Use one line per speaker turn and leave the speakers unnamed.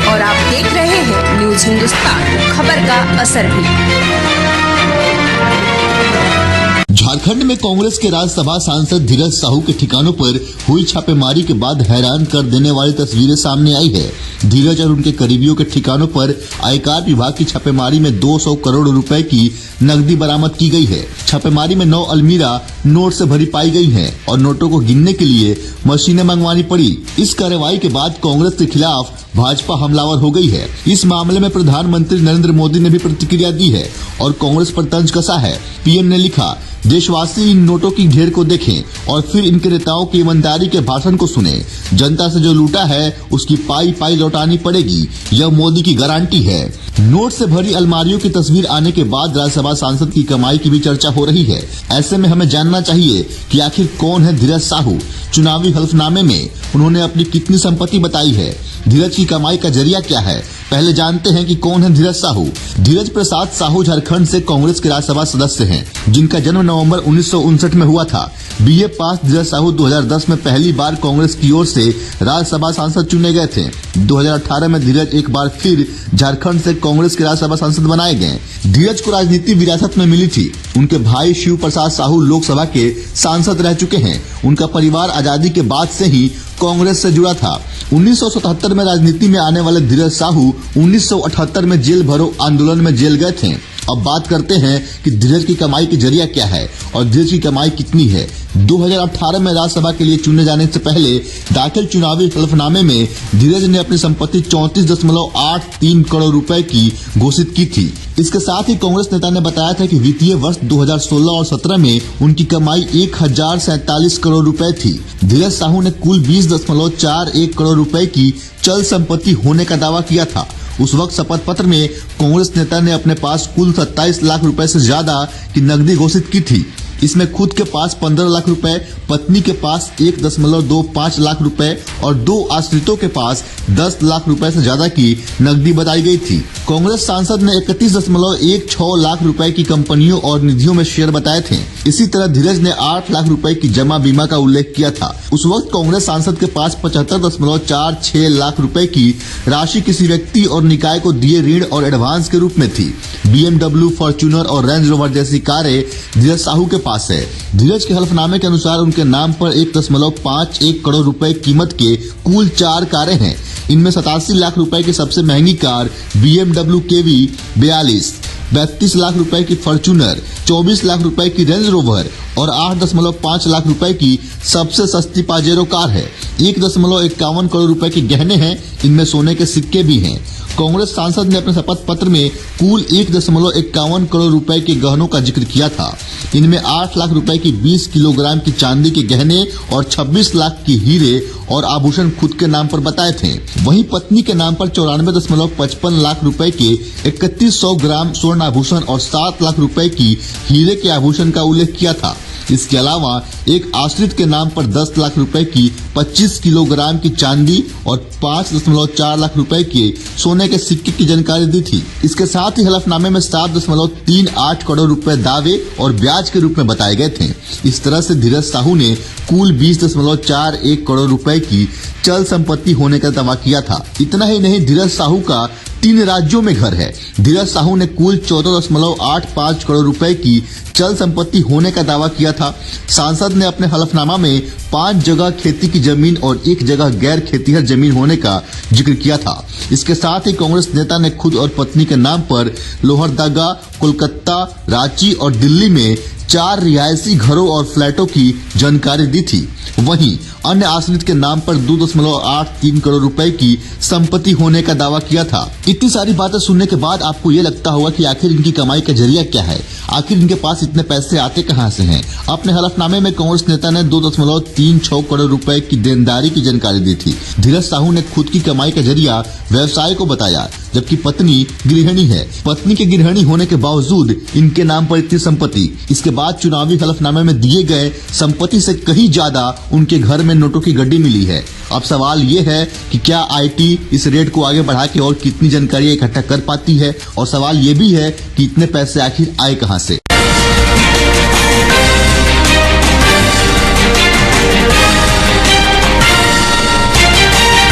और आप देख रहे हैं न्यूज हिंदुस्तान, खबर का असर भी।
झारखंड में कांग्रेस के राज्यसभा सांसद धीरज साहू के ठिकानों पर हुई छापेमारी के बाद हैरान कर देने वाली तस्वीरें सामने आई है। धीरज और उनके करीबियों के ठिकानों पर आयकर विभाग की छापेमारी में 200 करोड़ रुपए की नकदी बरामद की गई है। छापेमारी में 9 अलमीरा नोट से भरी पाई गई हैं और नोटों को गिनने के लिए मशीनें मंगवानी पड़ी। इस कार्रवाई के बाद कांग्रेस के खिलाफ भाजपा हमलावर हो गई है। इस मामले में प्रधानमंत्री नरेंद्र मोदी ने भी प्रतिक्रिया दी है और कांग्रेस पर तंज कसा है। पीएम ने लिखा, देशवासी इन नोटों की ढेर को देखें और फिर इनके नेताओं की ईमानदारी के भाषण को सुने। जनता से जो लूटा है उसकी पाई पाई लौटानी पड़ेगी, यह मोदी की गारंटी है। नोट से भरी अलमारियों की तस्वीर आने के बाद राज्यसभा सांसद की कमाई की भी चर्चा हो रही है। ऐसे में हमें जानना चाहिए कि आखिर कौन है धीरज साहू। चुनावी हलफनामे में उन्होंने अपनी कितनी संपत्ति बताई है, धीरज की कमाई का जरिया क्या है। पहले जानते हैं कि कौन है धीरज साहू। धीरज प्रसाद साहू झारखंड से कांग्रेस के राज्यसभा सदस्य हैं, जिनका जन्म नवंबर 1959 में हुआ था। बीए पास धीरज साहू 2010 में पहली बार कांग्रेस की ओर से राज्यसभा सांसद चुने गए थे। 2018 में धीरज एक बार फिर झारखंड से कांग्रेस के राज्यसभा सांसद बनाए गए। धीरज को राजनीति विरासत में मिली थी। उनके भाई शिव प्रसाद साहू लोकसभा के सांसद रह चुके हैं। उनका परिवार आजादी के बाद से ही कांग्रेस से जुड़ा था। 1977 में राजनीति में आने वाले धीरज साहू 1978 में जेल भरो आंदोलन में जेल गए थे। अब बात करते हैं कि धीरज की कमाई की जरिया क्या है और धीरज की कमाई कितनी है। 2018 में राज्यसभा के लिए चुने जाने से पहले दाखिल चुनावी हलफनामे में धीरज ने अपनी संपत्ति 34.83 करोड़ रुपए की घोषित की थी। इसके साथ ही कांग्रेस नेता ने बताया था कि वित्तीय वर्ष 2016 और 17 में उनकी कमाई 1047 करोड़ रुपए थी। धीरज साहू ने कुल 20.41 करोड़ रुपए की चल संपत्ति होने का दावा किया था। उस वक्त शपथ पत्र में कांग्रेस नेता ने अपने पास कुल 27 लाख रुपए से ज्यादा की नकदी घोषित की थी। इसमें खुद के पास 15 लाख रुपए, पत्नी के पास 1.25 लाख रुपए और 2 आश्रितों के पास 10 लाख रुपए से ज्यादा की नकदी बताई गई थी। कांग्रेस सांसद ने 31.16 लाख रुपए की कंपनियों और निधियों में शेयर बताए थे। इसी तरह धीरज ने 8 लाख रुपए की जमा बीमा का उल्लेख किया था। उस वक्त कांग्रेस सांसद के पास 75.46 लाख रुपए की राशि किसी व्यक्ति और निकाय को दिए ऋण और एडवांस के रूप में थी। BMW, फॉर्च्यूनर और रेंज रोवर जैसी कारें धीरज साहू के पास है। धीरज के हलफनामे के अनुसार उनके नाम पर 1.51 करोड़ रुपए कीमत के कुल 4 कारें हैं। इनमें 87 लाख रुपए की सबसे महंगी कार BMW KV 42, 32 लाख रुपए की फॉर्च्यूनर, 24 लाख रुपए की रेंज रोवर और 8.5 लाख रुपए की सबसे सस्ती पाजेरो कार है। 1.51 करोड़ रुपए के गहने हैं, इनमें सोने के सिक्के भी हैं। कांग्रेस सांसद ने अपने शपथ पत्र में कुल 1.51 करोड़ रुपए के गहनों का जिक्र किया था। इनमें 8 लाख रुपए की 20 किलोग्राम की चांदी के गहने और 26 लाख की हीरे और आभूषण खुद के नाम पर बताए थे। वहीं पत्नी के नाम पर 94.55 लाख रुपए के 3100 ग्राम स्वर्ण आभूषण और 7 लाख रुपए की हीरे के आभूषण का उल्लेख किया था। इसके अलावा एक आश्रित के नाम पर 10 लाख रुपए की 25 किलोग्राम की चांदी और 5.4 लाख रुपए के सोने के सिक्के की जानकारी दी थी। इसके साथ ही हलफनामे में 7.38 करोड़ रुपए दावे और ब्याज के रूप में बताए गए थे। इस तरह से धीरज साहू ने कुल 20.41 करोड़ रुपए की चल संपत्ति होने का दावा किया था। इतना ही नहीं, धीरज साहू का 3 राज्यों में घर है। धीरज साहू ने कुल 14.85 करोड़ रुपए की चल संपत्ति होने का दावा किया था। सांसद ने अपने हलफनामा में 5 जगह खेती की जमीन और 1 जगह गैर खेतीहर जमीन होने का जिक्र किया था। इसके साथ ही कांग्रेस नेता ने खुद और पत्नी के नाम पर लोहरदगा, कोलकाता, रांची और दिल्ली में 4 रिहायशी घरों और फ्लैटों की जानकारी दी थी। वहीं अन्य आश्रित के नाम पर 2.83 करोड़ रुपए की संपत्ति होने का दावा किया था। इतनी सारी बातें सुनने के बाद आपको ये लगता होगा कि आखिर इनकी कमाई का जरिया क्या है, आखिर इनके पास इतने पैसे आते कहां से हैं। अपने हलफनामे में कांग्रेस नेता ने 2.36 करोड़ रुपए की देनदारी की जानकारी दी थी। धीरज साहू ने खुद की कमाई का जरिया व्यवसाय को बताया, जबकि पत्नी गृहिणी है। पत्नी के गृहिणी होने के बावजूद इनके नाम पर इतनी संपत्ति। इसके बाद चुनावी हलफनामे में दिए गए संपत्ति से कहीं ज्यादा उनके घर में नोटों की गड्डी मिली है। अब सवाल ये है कि क्या आईटी इस रेट को आगे बढ़ा के और कितनी जानकारी इकट्ठा कर पाती है, और सवाल ये भी है कि इतने पैसे आखिर आए कहां से।